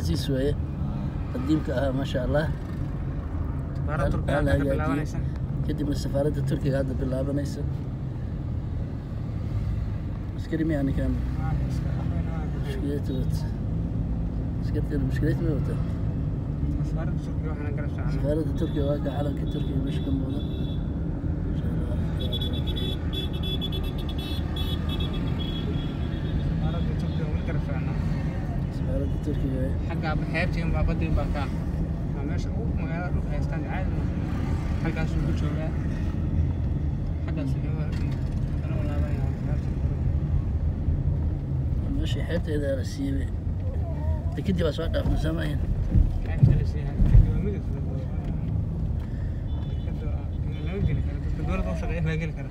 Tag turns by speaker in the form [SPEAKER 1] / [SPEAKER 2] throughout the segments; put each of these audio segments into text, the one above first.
[SPEAKER 1] cabdilcasiis weeye qadiimka ahaa maasha allah kadibna safaaradda turkiga hadda bilaabanaysa askari miyaa ninkan mushkilaad wata askartan mushkilaad ma wata safaaradda turkiga waa ka calanka turkiga meesha ka muuqda safaaradda turkiga
[SPEAKER 2] xagga xeebtiin baa badin baa ka meesha ugu magaalada dhulka haystaan caadi halkaas uu ku joogaa xaggaas ana walaabanaya
[SPEAKER 1] meesha xeebteeda la siibay kadib waa soo dhaafna saamayn
[SPEAKER 2] xeebta la siiyay kadib midab laga geli kara dadka dowladda u shaqeeya laga geli kara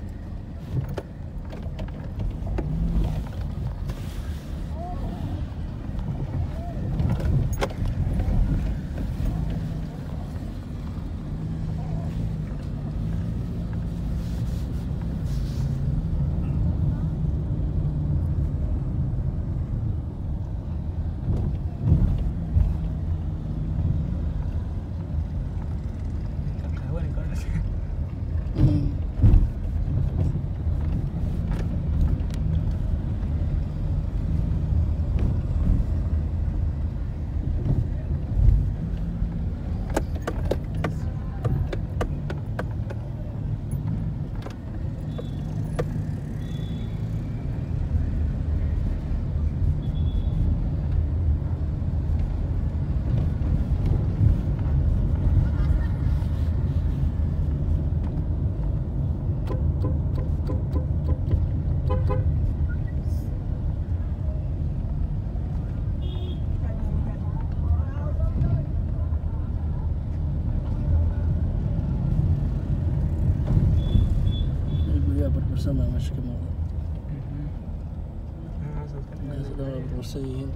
[SPEAKER 1] bersama مش كمان الناس اللي بورسيين